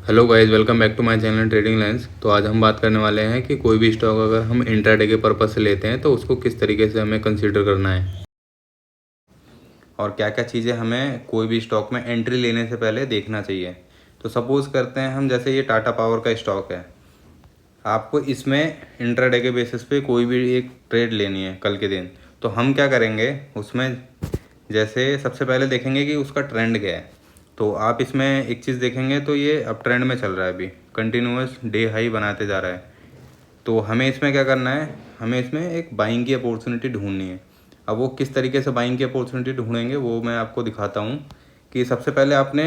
Hello guys, welcome back to my channel trading lines. तो आज हम बात करने वाले हैं कि कोई भी स्टॉक अगर हम इंट्राडे के पर्पज से लेते हैं तो उसको किस तरीके से हमें कंसीडर करना है और क्या क्या चीज़ें हमें कोई भी स्टॉक में एंट्री लेने से पहले देखना चाहिए। तो सपोज़ करते हैं हम, जैसे ये टाटा पावर का स्टॉक है, आपको इसमें इंट्राडे के बेसिस पे कोई भी एक ट्रेड लेनी है कल के दिन। तो हम क्या करेंगे उसमें, जैसे सबसे पहले देखेंगे कि उसका ट्रेंड क्या है। तो आप इसमें एक चीज़ देखेंगे तो ये अप ट्रेंड में चल रहा है, अभी कंटिन्यूअस डे हाई बनाते जा रहा है। तो हमें इसमें क्या करना है, हमें इसमें एक बाइंग की अपॉर्चुनिटी ढूंढनी है। अब वो किस तरीके से बाइंग की अपॉर्चुनिटी ढूंढेंगे वो मैं आपको दिखाता हूँ। कि सबसे पहले आपने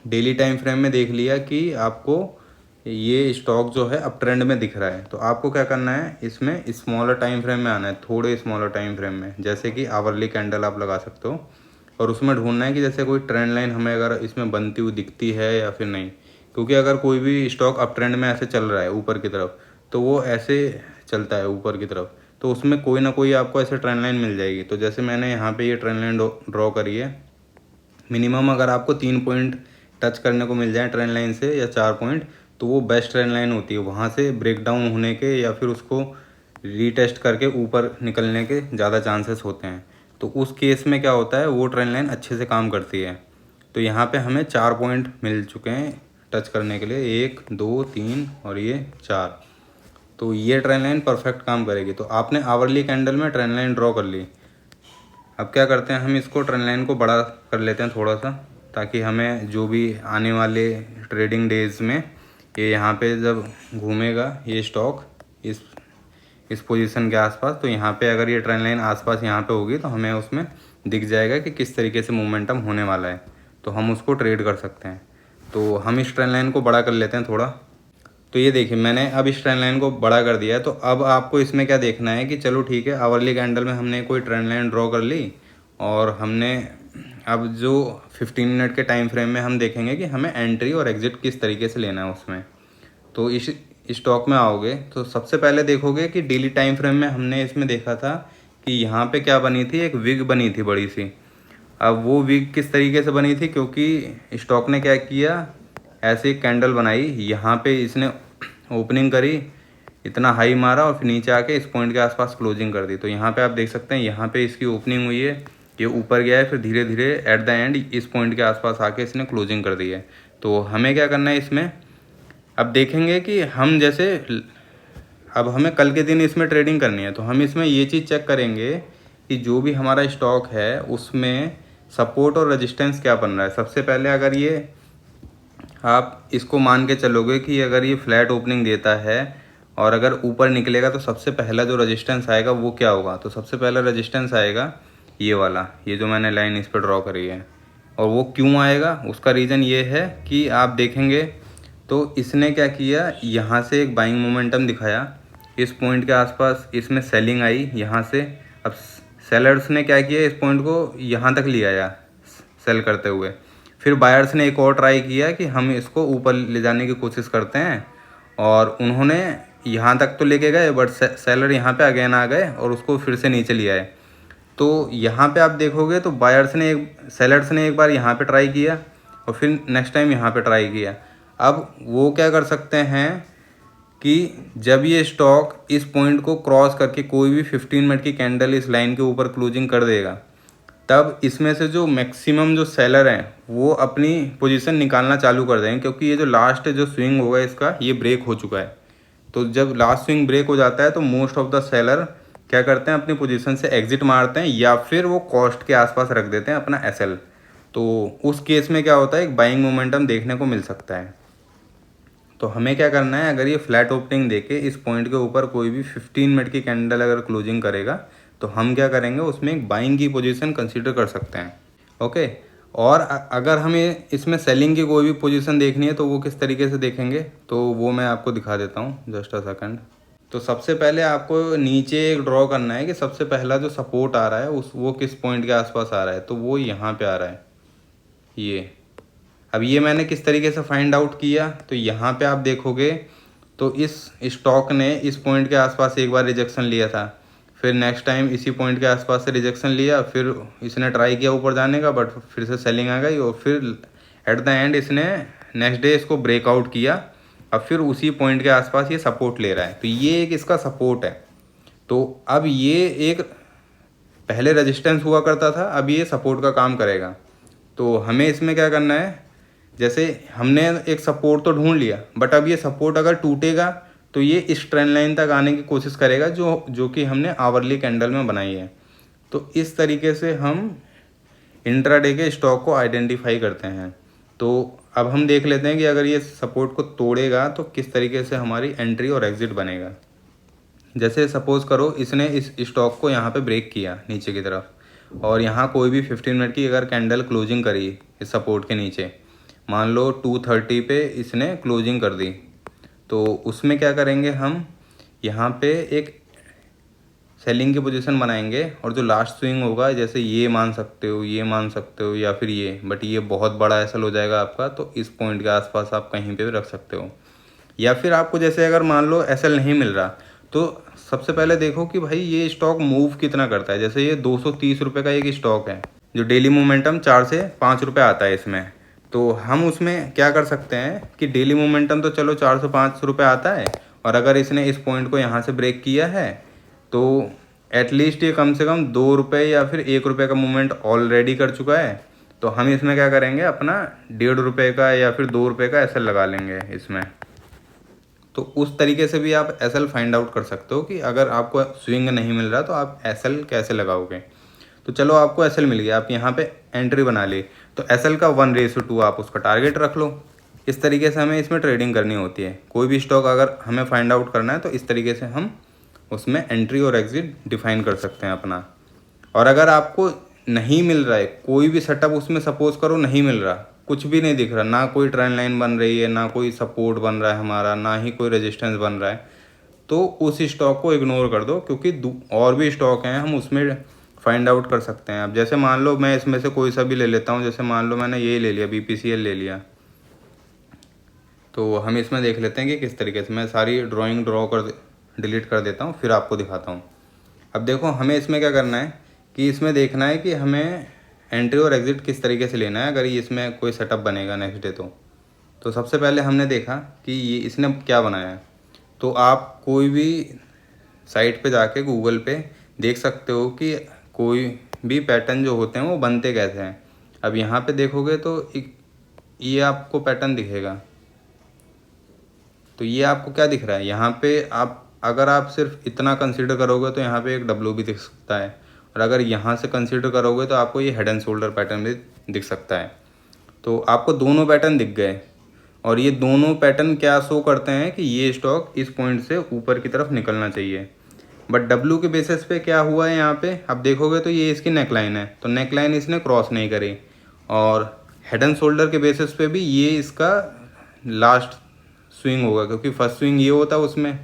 डेली टाइम फ्रेम में देख लिया कि आपको ये स्टॉक जो है अप ट्रेंड में दिख रहा है। तो आपको क्या करना है, इसमें स्मॉलर टाइम फ्रेम में आना है, थोड़े स्मॉलर टाइम फ्रेम में, जैसे कि आवरली कैंडल आप लगा सकते हो। और उसमें ढूंढना है कि जैसे कोई ट्रेंड लाइन हमें अगर इसमें बनती हुई दिखती है या फिर नहीं। क्योंकि अगर कोई भी स्टॉक अप ट्रेंड में ऐसे चल रहा है ऊपर की तरफ, तो वो ऐसे चलता है ऊपर की तरफ, तो उसमें कोई ना कोई आपको ऐसे ट्रेंड लाइन मिल जाएगी। तो जैसे मैंने यहाँ पे ये ट्रेंड लाइन ड्रॉ करी है। मिनिमम अगर आपको 3 पॉइंट टच करने को मिल जाए ट्रेंड लाइन से या 4 पॉइंट, तो वो बेस्ट ट्रेंड लाइन होती है। वहाँ से ब्रेक डाउन होने के या फिर उसको रीटेस्ट करके ऊपर निकलने के ज़्यादा चांसेस होते हैं। तो उस केस में क्या होता है, वो ट्रेंड लाइन अच्छे से काम करती है। तो यहाँ पे हमें 4 पॉइंट मिल चुके हैं टच करने के लिए, 1 2 3 और ये 4। तो ये ट्रेंड लाइन परफेक्ट काम करेगी। तो आपने आवरली कैंडल में ट्रेंड लाइन ड्रॉ कर ली। अब क्या करते हैं, हम इसको ट्रेंड लाइन को बड़ा कर लेते हैं थोड़ा सा, ताकि हमें जो भी आने वाले ट्रेडिंग डेज में ये यहाँ पे जब घूमेगा ये स्टॉक इस पोजीशन के आसपास, तो यहाँ पे अगर ये ट्रेंड लाइन आसपास यहाँ पे होगी तो हमें उसमें दिख जाएगा कि किस तरीके से मोमेंटम होने वाला है। तो हम उसको ट्रेड कर सकते हैं। तो हम इस ट्रेंड लाइन को बड़ा कर लेते हैं थोड़ा। तो ये देखिए, मैंने अब इस ट्रेंड लाइन को बड़ा कर दिया है। तो अब आपको इसमें क्या देखना है कि चलो ठीक है, आवरली कैंडल में हमने कोई ट्रेंड लाइन ड्रॉ कर ली और हमने अब जो 15 मिनट के टाइम फ्रेम में हम देखेंगे कि हमें एंट्री और एग्जिट किस तरीके से लेना है उसमें। तो इस स्टॉक में आओगे तो सबसे पहले देखोगे कि डेली टाइम फ्रेम में हमने इसमें देखा था कि यहाँ पे क्या बनी थी, एक विग बनी थी बड़ी सी। अब वो विग किस तरीके से बनी थी, क्योंकि स्टॉक ने क्या किया, ऐसे एक कैंडल बनाई, यहाँ पे इसने ओपनिंग करी, इतना हाई मारा और फिर नीचे आके इस पॉइंट के आसपास क्लोजिंग कर दी। तो यहाँ पे आप देख सकते हैं, यहाँ पे इसकी ओपनिंग हुई है, ये ऊपर गया है, फिर धीरे धीरे एट द एंड इस पॉइंट के आसपास आके इसने क्लोजिंग कर दी है। तो हमें क्या करना है इसमें, अब देखेंगे कि हम जैसे अब हमें कल के दिन इसमें ट्रेडिंग करनी है। तो हम इसमें ये चीज़ चेक करेंगे कि जो भी हमारा स्टॉक है उसमें सपोर्ट और रेजिस्टेंस क्या बन रहा है। सबसे पहले अगर ये आप इसको मान के चलोगे कि अगर ये फ्लैट ओपनिंग देता है और अगर ऊपर निकलेगा तो सबसे पहला जो रेजिस्टेंस आएगा वो क्या होगा। तो सबसे पहला रेजिस्टेंस आएगा ये वाला, ये जो मैंने लाइन इस पर ड्रॉ करी है। और वो क्यों आएगा, उसका रीज़न ये है कि आप देखेंगे तो इसने क्या किया, यहाँ से एक बाइंग मोमेंटम दिखाया, इस पॉइंट के आसपास इसमें सेलिंग आई यहाँ से। अब सेलर्स ने क्या किया, इस पॉइंट को यहाँ तक ले आया सेल करते हुए। फिर बायर्स ने एक और ट्राई किया कि हम इसको ऊपर ले जाने की कोशिश करते हैं, और उन्होंने यहाँ तक तो लेके गए, बट सेलर यहाँ पे अगेन आ गए और उसको फिर से नीचे लिया है। तो यहाँ पे आप देखोगे तो सेलर्स ने एक बार यहाँ पे ट्राई किया और फिर नेक्स्ट टाइम यहाँ पे ट्राई किया। अब वो क्या कर सकते हैं कि जब ये स्टॉक इस पॉइंट को क्रॉस करके कोई भी 15 मिनट की कैंडल इस लाइन के ऊपर क्लोजिंग कर देगा, तब इसमें से जो मैक्सिमम जो सेलर हैं वो अपनी पोजीशन निकालना चालू कर देंगे, क्योंकि ये जो लास्ट जो स्विंग होगा इसका ये ब्रेक हो चुका है। तो जब लास्ट स्विंग ब्रेक हो जाता है तो मोस्ट ऑफ द सेलर क्या करते हैं, अपनी पोजीशन से एग्जिट मारते हैं या फिर वो कॉस्ट के आसपास रख देते हैं अपना एसएल। तो उस केस में क्या होता है, एक बाइंग मोमेंटम देखने को मिल सकता है। तो हमें क्या करना है, अगर ये फ्लैट ओपनिंग देके इस पॉइंट के ऊपर कोई भी 15 मिनट की कैंडल अगर क्लोजिंग करेगा तो हम क्या करेंगे, उसमें एक बाइंग की पोजीशन कंसीडर कर सकते हैं। ओके। और अगर हमें इसमें सेलिंग की कोई भी पोजीशन देखनी है तो वो किस तरीके से देखेंगे, तो वो मैं आपको दिखा देता हूँ, जस्ट अ सेकंड। तो सबसे पहले आपको नीचे एक ड्रॉ करना है कि सबसे पहला जो सपोर्ट आ रहा है वो किस पॉइंट के आसपास आ रहा है। तो वो यहाँ पे आ रहा है ये। अब ये मैंने किस तरीके से फाइंड आउट किया, तो यहाँ पे आप देखोगे तो इस स्टॉक ने इस पॉइंट के आसपास एक बार रिजेक्शन लिया था, फिर नेक्स्ट टाइम इसी पॉइंट के आसपास से रिजेक्शन लिया, फिर इसने ट्राई किया ऊपर जाने का बट फिर से सेलिंग आ गई और फिर एट द एंड इसने नेक्स्ट डे इसको ब्रेकआउट किया, अब फिर उसी पॉइंट के आसपास ये सपोर्ट ले रहा है, तो ये एक इसका सपोर्ट है। तो अब ये एक पहले रेजिस्टेंस हुआ करता था, अब ये सपोर्ट का काम करेगा। तो हमें इसमें क्या करना है, जैसे हमने एक सपोर्ट तो ढूंढ लिया, बट अब ये सपोर्ट अगर टूटेगा तो ये इस ट्रेंड लाइन तक आने की कोशिश करेगा जो कि हमने आवरली कैंडल में बनाई है। तो इस तरीके से हम इंट्राडे के स्टॉक को आइडेंटिफाई करते हैं। तो अब हम देख लेते हैं कि अगर ये सपोर्ट को तोड़ेगा तो किस तरीके से हमारी एंट्री और एग्जिट बनेगा। जैसे सपोज़ करो इसने इस स्टॉक को यहाँ पे ब्रेक किया नीचे की तरफ, और यहाँ कोई भी 15 मिनट की अगर कैंडल क्लोजिंग करी इस सपोर्ट के नीचे, मान लो 230 पे इसने क्लोजिंग कर दी, तो उसमें क्या करेंगे हम, यहाँ पे एक सेलिंग की पोजीशन बनाएंगे, और जो लास्ट स्विंग होगा, जैसे ये मान सकते हो, ये मान सकते हो, या फिर ये, बट ये बहुत बड़ा एसएल हो जाएगा आपका, तो इस पॉइंट के आसपास आप कहीं पे भी रख सकते हो। या फिर आपको जैसे अगर मान लो एसएल नहीं मिल रहा, तो सबसे पहले देखो कि भाई ये स्टॉक मूव कितना करता है। जैसे ये 230 रुपये का एक स्टॉक है, जो डेली मोमेंटम 4 से 5 रुपये आता है इसमें। तो हम उसमें क्या कर सकते हैं कि डेली मोमेंटम तो चलो 4 से 5 रुपये आता है, और अगर इसने इस पॉइंट को यहाँ से ब्रेक किया है तो एटलीस्ट ये कम से कम 2 रुपये या फिर 1 रुपये का मूवमेंट ऑलरेडी कर चुका है। तो हम इसमें क्या करेंगे, अपना 1.5 रुपये का या फिर 2 रुपये का एसएल लगा लेंगे इसमें। तो उस तरीके से भी आप एसएल फाइंड आउट कर सकते हो कि अगर आपको स्विंग नहीं मिल रहा तो आप एसएल कैसे लगाओगे। तो चलो आपको एसएल मिल गया, आप यहाँ पे एंट्री बना ली, तो एसएल का 1:2 आप उसका टारगेट रख लो। इस तरीके से हमें इसमें ट्रेडिंग करनी होती है। कोई भी स्टॉक अगर हमें फाइंड आउट करना है तो इस तरीके से हम उसमें एंट्री और एग्जिट डिफाइन कर सकते हैं अपना। और अगर आपको नहीं मिल रहा है कोई भी सेटअप, उसमें सपोज करो नहीं मिल रहा, कुछ भी नहीं दिख रहा, ना कोई ट्रेंड लाइन बन रही है, ना कोई सपोर्ट बन रहा है हमारा, ना ही कोई रेजिस्टेंस बन रहा है, तो उस स्टॉक को इग्नोर कर दो, क्योंकि और भी स्टॉक हैं हम उसमें फाइंड आउट कर सकते हैं। अब जैसे मान लो मैं इसमें से कोई सा भी ले लेता हूँ, जैसे मान लो मैंने ये ले लिया, BPCL ले लिया, तो हम इसमें देख लेते हैं कि किस तरीके से। मैं सारी ड्राइंग डिलीट कर देता हूँ, फिर आपको दिखाता हूँ। अब देखो हमें इसमें क्या करना है कि इसमें देखना है कि हमें एंट्री और एग्ज़िट किस तरीके से लेना है अगर ये इसमें कोई सेटअप बनेगा नेक्स्ट डे। तो सबसे पहले हमने देखा कि ये इसने क्या बनाया है। तो आप कोई भी साइट पे जाके गूगल पे देख सकते हो कि कोई भी पैटर्न जो होते हैं वो बनते कैसे हैं। अब यहाँ पे देखोगे तो ये आपको पैटर्न दिखेगा। तो ये आपको क्या दिख रहा है यहाँ पे, आप अगर आप सिर्फ इतना कंसीडर करोगे तो यहाँ पे एक W भी दिख सकता है, और अगर यहाँ से कंसीडर करोगे तो आपको ये हेड एंड शोल्डर पैटर्न भी दिख सकता है। तो आपको दोनों पैटर्न दिख गए, और ये दोनों पैटर्न क्या शो करते हैं कि ये स्टॉक इस पॉइंट से ऊपर की तरफ निकलना चाहिए। बट W के बेसिस पे क्या हुआ है यहाँ पे, अब देखोगे तो ये इसकी नेकलाइन है, तो नेकलाइन इसने क्रॉस नहीं करी। और हेड एंड शोल्डर के बेसिस पे भी ये इसका लास्ट स्विंग होगा, क्योंकि फर्स्ट स्विंग ये होता है उसमें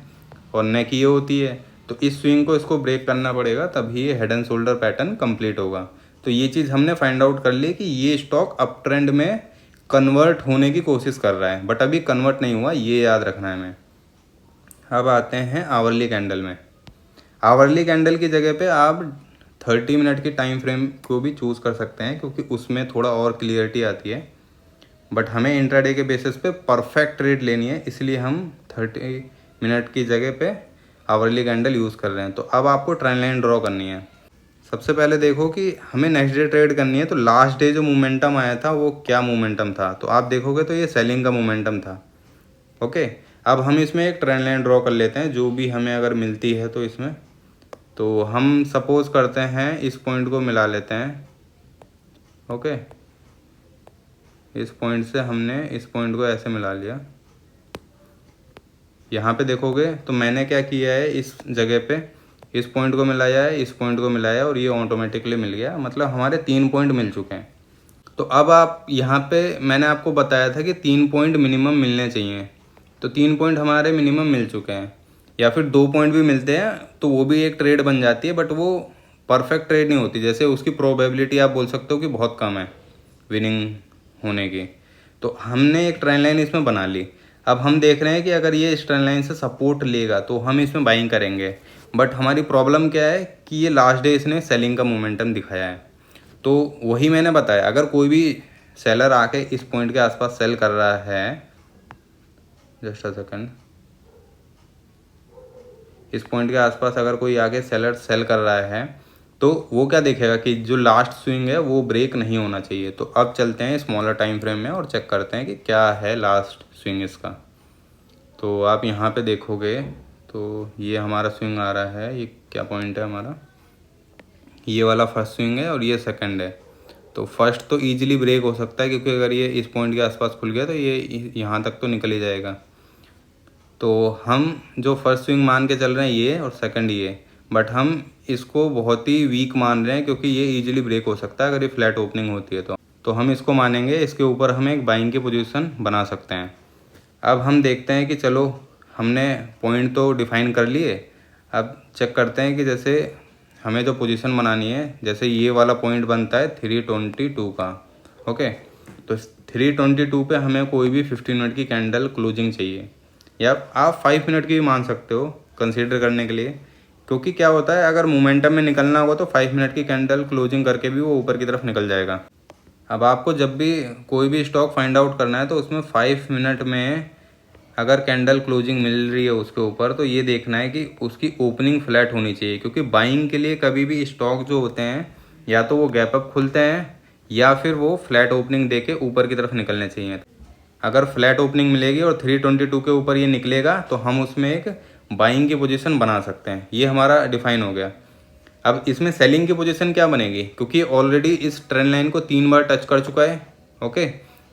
और नेक ये होती है। तो इस स्विंग को इसको ब्रेक करना पड़ेगा, तभी ये head and shoulder pattern complete होगा। तो ये चीज़ हमने फाइंड आउट कर ली कि ये स्टॉक अप ट्रेंड में कन्वर्ट होने की कोशिश कर रहा है, बट अभी कन्वर्ट नहीं हुआ, ये याद रखना है हमें। अब आते हैं आवरली कैंडल में। आवरली कैंडल की जगह पे आप 30 मिनट की टाइम फ्रेम को भी चूज़ कर सकते हैं, क्योंकि उसमें थोड़ा और क्लियरिटी आती है। बट हमें इंट्राडे के बेसिस पे परफेक्ट ट्रेड लेनी है, इसलिए हम 30 मिनट की जगह पे आवरली कैंडल यूज़ कर रहे हैं। तो अब आपको ट्रेंड लाइन ड्रॉ करनी है। सबसे पहले देखो कि हमें नेक्स्ट डे ट्रेड करनी है, तो लास्ट डे जो मोमेंटम आया था वो क्या मोमेंटम था। तो आप देखोगे तो ये सेलिंग का मोमेंटम था। ओके, अब हम इसमें एक ट्रेंड लाइन ड्रॉ कर लेते हैं, जो भी हमें अगर मिलती है तो इसमें। तो हम सपोज करते हैं इस पॉइंट को मिला लेते हैं। ओके, इस पॉइंट से हमने इस पॉइंट को ऐसे मिला लिया। यहाँ पे देखोगे तो मैंने क्या किया है, इस जगह पे इस पॉइंट को मिलाया है, इस पॉइंट को मिलाया, और ये ऑटोमेटिकली मिल गया, मतलब हमारे 3 पॉइंट मिल चुके हैं। तो अब आप यहाँ पे मैंने आपको बताया था कि 3 पॉइंट मिनिमम मिलने चाहिए, तो 3 पॉइंट हमारे मिनिमम मिल चुके हैं। या फिर 2 पॉइंट भी मिलते हैं तो वो भी एक ट्रेड बन जाती है, बट वो परफेक्ट ट्रेड नहीं होती। जैसे उसकी प्रोबेबिलिटी आप बोल सकते हो कि बहुत कम है विनिंग होने की। तो हमने एक ट्रेंड लाइन इसमें बना ली। अब हम देख रहे हैं कि अगर ये इस ट्रेंड लाइन से सपोर्ट लेगा तो हम इसमें बाइंग करेंगे। बट हमारी प्रॉब्लम क्या है कि ये लास्ट डे इसने सेलिंग का मोमेंटम दिखाया है। तो वही मैंने बताया, अगर कोई भी सेलर आके इस पॉइंट के आसपास सेल कर रहा है, जस्ट अ सेकंड, इस पॉइंट के आसपास अगर कोई आगे सेलर सेल कर रहा है तो वो क्या देखेगा कि जो लास्ट स्विंग है वो ब्रेक नहीं होना चाहिए। तो अब चलते हैं स्मॉलर टाइम फ्रेम में और चेक करते हैं कि क्या है लास्ट स्विंग इसका। तो आप यहाँ पे देखोगे तो ये हमारा स्विंग आ रहा है, ये क्या पॉइंट है हमारा, ये वाला फर्स्ट स्विंग है और ये सेकंड है। तो फर्स्ट तो ईजिली ब्रेक हो सकता है क्योंकि अगर ये इस पॉइंट के आसपास खुल गया तो ये यहाँ तक तो निकल ही जाएगा। तो हम जो फर्स्ट स्विंग मान के चल रहे हैं ये और सेकंड ये, बट हम इसको बहुत ही वीक मान रहे हैं क्योंकि ये इजीली ब्रेक हो सकता है अगर ये फ्लैट ओपनिंग होती है तो हम इसको मानेंगे, इसके ऊपर हम एक बाइंग की पोजीशन बना सकते हैं। अब हम देखते हैं कि चलो हमने पॉइंट तो डिफाइन कर लिए, अब चेक करते हैं कि जैसे हमें जो पोजीशन बनानी है, जैसे ये वाला पॉइंट बनता है 322 का, ओके। तो 322 पे हमें कोई भी 15 मिनट की कैंडल क्लोजिंग चाहिए, या आप 5 मिनट की भी मान सकते हो कंसीडर करने के लिए, क्योंकि क्या होता है अगर मोमेंटम में निकलना होगा तो 5 मिनट की कैंडल क्लोजिंग करके भी वो ऊपर की तरफ निकल जाएगा। अब आपको जब भी कोई भी स्टॉक फाइंड आउट करना है तो उसमें 5 मिनट में अगर कैंडल क्लोजिंग मिल रही है उसके ऊपर तो ये देखना है कि उसकी ओपनिंग फ्लैट होनी चाहिए, क्योंकि बाइंग के लिए कभी भी स्टॉक जो होते हैं या तो वो गैप अप खुलते हैं या फिर वो फ्लैट ओपनिंग दे के ऊपर की तरफ निकलने चाहिए। अगर फ्लैट ओपनिंग मिलेगी और 322 के ऊपर ये निकलेगा तो हम उसमें एक बाइंग की पोजीशन बना सकते हैं। ये हमारा डिफाइन हो गया। अब इसमें सेलिंग की पोजीशन क्या बनेगी, क्योंकि ऑलरेडी इस ट्रेंड लाइन को 3 बार टच कर चुका है, ओके।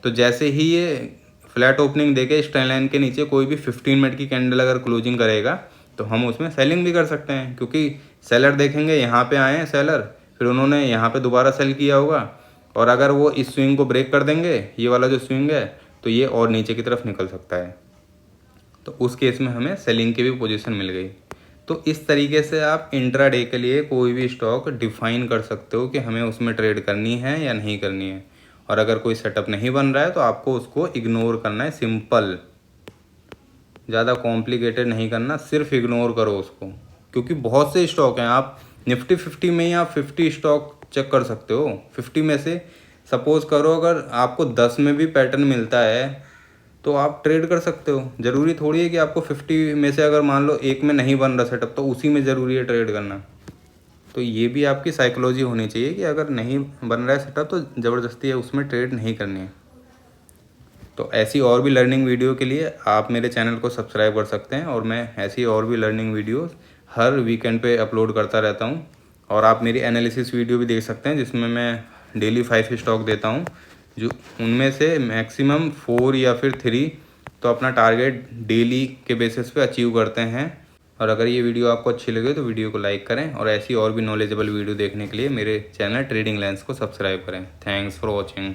तो जैसे ही ये फ्लैट ओपनिंग देके इस ट्रेंड लाइन के नीचे कोई भी 15 मिनट की कैंडल अगर क्लोजिंग करेगा तो हम उसमें सेलिंग भी कर सकते हैं, क्योंकि सेलर देखेंगे यहाँ पे आए हैं सेलर, फिर उन्होंने यहाँ पे दोबारा सेल किया होगा और अगर वो इस स्विंग को ब्रेक कर देंगे, ये वाला जो स्विंग है, तो ये और नीचे की तरफ निकल सकता है। तो उस केस में हमें सेलिंग की भी पोजीशन मिल गई। तो इस तरीके से आप इंट्राडे के लिए कोई भी स्टॉक डिफाइन कर सकते हो कि हमें उसमें ट्रेड करनी है या नहीं करनी है। और अगर कोई सेटअप नहीं बन रहा है तो आपको उसको इग्नोर करना है, सिंपल, ज़्यादा कॉम्प्लिकेटेड नहीं करना, सिर्फ इग्नोर करो उसको। क्योंकि बहुत से स्टॉक हैं, आप निफ्टी 50 में ही आप 50 स्टॉक चेक कर सकते हो। 50 में से सपोज करो अगर आपको 10 में भी पैटर्न मिलता है तो आप ट्रेड कर सकते हो। ज़रूरी थोड़ी है कि आपको 50 में से अगर मान लो एक में नहीं बन रहा सेटअप तो उसी में ज़रूरी है ट्रेड करना। तो ये भी आपकी साइकोलॉजी होनी चाहिए कि अगर नहीं बन रहा है सेटअप तो ज़बरदस्ती है उसमें ट्रेड नहीं करनी है। तो ऐसी और भी लर्निंग वीडियो के लिए आप मेरे चैनल को सब्सक्राइब कर सकते हैं और मैं ऐसी और भी लर्निंग वीडियोस हर वीकेंड पे अपलोड करता रहता हूँ। और आप मेरी एनालिसिस वीडियो भी देख सकते हैं जिसमें मैं डेली 5 स्टॉक देता हूँ, जो उनमें से मैक्सिमम 4 या फिर 3 तो अपना टारगेट डेली के बेसिस पे अचीव करते हैं। और अगर ये वीडियो आपको अच्छी लगे तो वीडियो को लाइक करें और ऐसी और भी नॉलेजेबल वीडियो देखने के लिए मेरे चैनल ट्रेडिंग लेंस को सब्सक्राइब करें। Thanks for watching.